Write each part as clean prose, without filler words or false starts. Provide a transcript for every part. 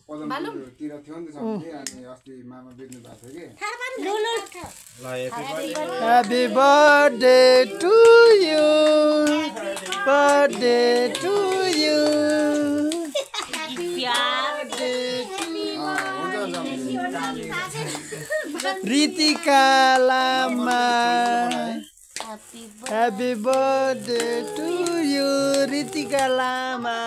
पदमतिर थियो नि त सबले अनि अस्ति मामा बेच्नु भएको थियो के Happy birthday to you. Birthday to you. Ritika Lama. Happy birthday to you, Ritika Lama.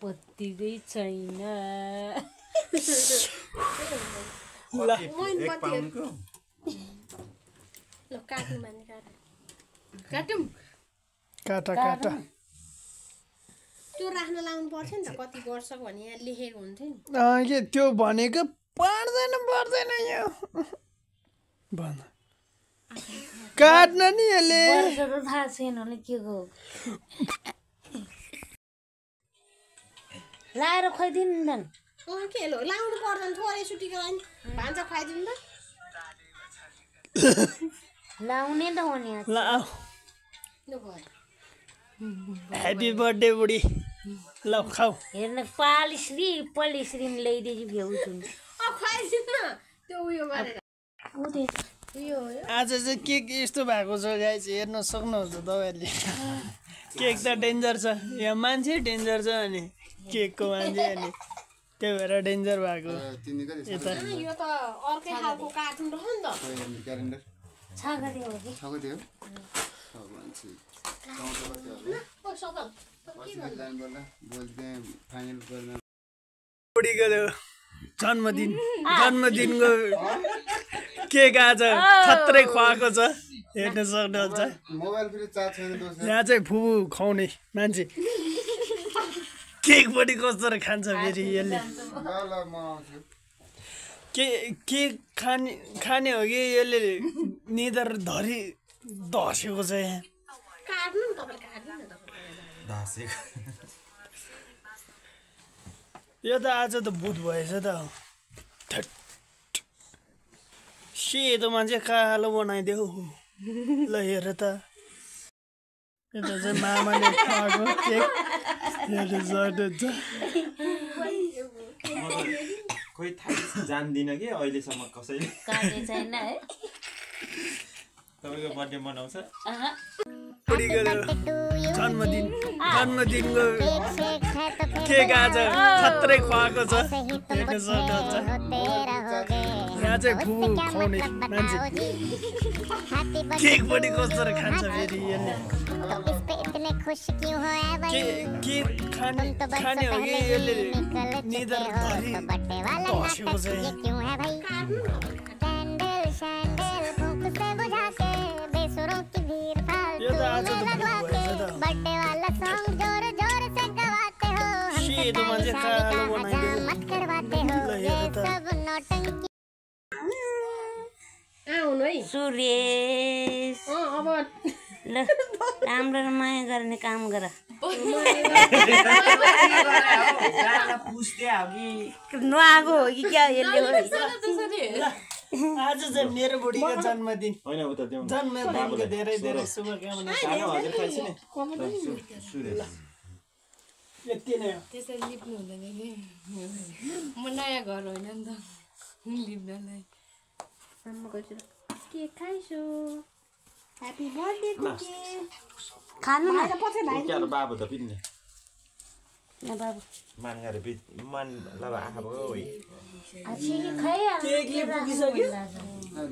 बत्तीकै छैन काटा काटा त्यो राख्न लाउनु पर्छ नि त कति वर्षको भने यहाँ लेखेको हुन्थ्यो नि के त्यो भनेको पर्दैन यो भन काट्न नि यसले वर्ष त थाहा छैन होला के को लाएर खुवाइदिनु नि के लो लाउनु पर्दैन थोरै सुटीको लागि भान्जा खुवाइदिनु त लाउने त हो नि ल ह्याप्पी बर्थडे बुढी ल खाऊ हेर्न पालिश्री ल्याइदिएपछि भ्याउँछु खुवाइदिनु न त्यो उयो गरेर आज चाहिँ केक यस्तो भएको छ गाइस हेर्न सक्नुहुन्छ तपाईँहरूले केक त डेन्जर छ यहाँ मान्छे डेन्जर छ अनि केकको मान्छे अनि त्यही भएर डेन्जर भएको यो त अर्कै खालको कार्टुन रह्यो नि त क्यालेन्डर छागते हो कि छको थियो बुढीको जन्मदिनको केक आज खत्रै खुवाएको छ हेर्न सक्नुहुन्छ मोबाइल फेरि चार्ज छैन यहाँ चाहिँ फुपू खुवाउने मान्छे केक पनि कस्तो खान्छ फेरि यसले केक खाने हो कि यसले निदर धरी धसेको छ यहाँ यो त आज त भूत भएछ त सेतो मान्छे कालो बनाइदेऊ ल हेर त यता चाहिँ मामाले खुवाएको केक खोइ थाहा जान्दिनँ कि अहिलेसम्म कसैले छैन है तपाईँको बर्थडे मनाउँछ जन्मदिनको केक आज खत्रै खुवाएको छ हेर्न सक्नुहुन्छ यहाँ चाहिँ फुपू खुवाउने मान्छे केक पनि कस्तो खान्छ फेरि यसले केक खाने हो कि यसले निदर धरी धसेको छ यो त आज त सेतो मान्छे कालो बनाइदियो सुरेश अब ल राम्रो माया गर्ने काम गर नआगो हो कि क्या यसले आज चाहिँ मेरो बुढीको जन्मदिन जन्मदिनको धेरै धेरै शुभकामना यति नै हो त्यसरी लिप्नु हुँदैन नि म नयाँ घर होइन नि त लिप्नलाई के खाइसु ह्यापी बर्थडे कुकी खानु न बाबु त पिन्ने न बाबु मान गरे मन लबा आँखा भयो केकले पुगिसक्यो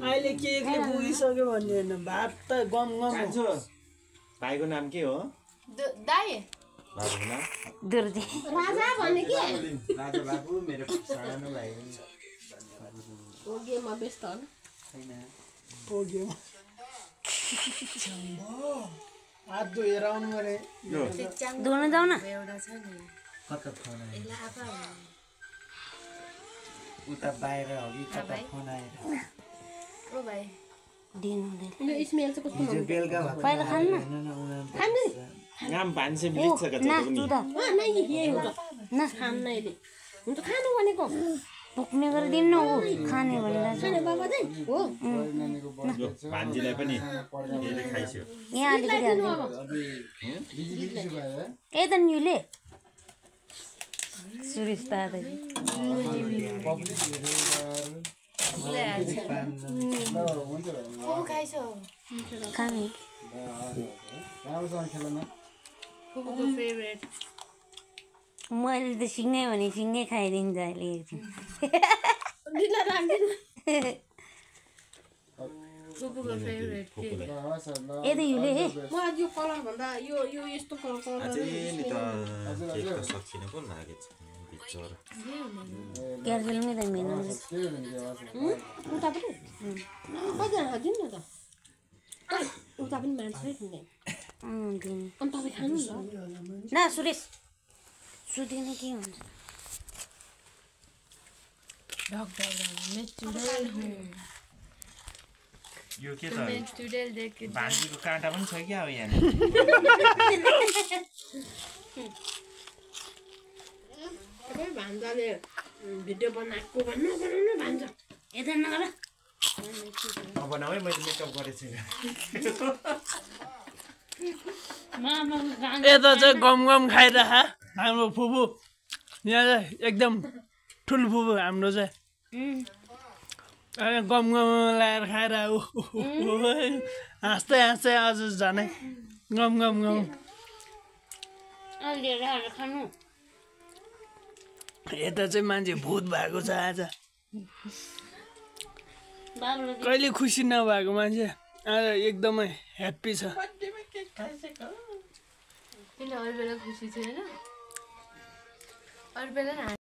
अहिले केकले पुगिसक्यो भन्ने होइन भात त गम खान्छु भाइको नाम के हो दाइ बाबुको नाम दुर्जे राजा भन्ने के राजा बाबु मेरो सानो भाइ हो गेममा व्यस्त हो पुग्यो हात धोएर आउनु परे धुन जाऊ न कता फोन आयो उता बाहिर हो कि कता फोन आएर ओ भाइ दिनु हुँदैन यो स्मेल चाहिँ कस्तो हिजो बेलुका पहिला खानु खानु नाम भान्से बिलिन्छ न कता तु त नै यही हो त न खान्नैले हुन्छ खानु भनेको पुग्ने गरिदिनु ऊ खाने भनेर खाने बाबा चाहिँ हो नानीको बर्थडे छ भान्जीलाई पनि यसले खाइस्यो यहाँ अलिकति हाल्नु बिजी भयो ए त निले सुरेश दादाजी पब्लिक हुन्छ खाने राम्रोसँग खेल न फुपूको फेभरेट मैले त सिँगै भने सिँगै खाइदिन्छ अहिले ढिला राख्दिनु फुपूको फेभरेट केक ए त युले म आज यो कलर भन्दा यो यस्तो कलर अझै नि त केक त सकिन पो लागेछ बिचरा क्यारमेलमै त मेन उता पनि कतिजना दिनु न त उता पनि मान्छे किन्ने अनि तपाईँ खानु न सुरेश सुत्दैन के हुन्छ यो के त नेचुरल देखे भान्जीको काँटा पनि छ क्या अब यहाँ तपाईँ भान्जाले भिडियो बनाएको भन्नु भान्जा यता नगर बनाऊ है मैले मेकअप गरेको छैन यता चाहिँ गम खाइरह हाम्रो फुपू यहाँ चाहिँ एकदम ठुलो फुपू हाम्रो चाहिँ गम लगाएर खाएर हाँस्दै अझ झनै गम खानु यता चाहिँ मान्छे भूत भएको छ आज बाबुले कहिले खुसी नभएको मान्छे आज एकदमै ह्याप्पी छ किन अरू बेला खुसी थियो होइन अरू बेला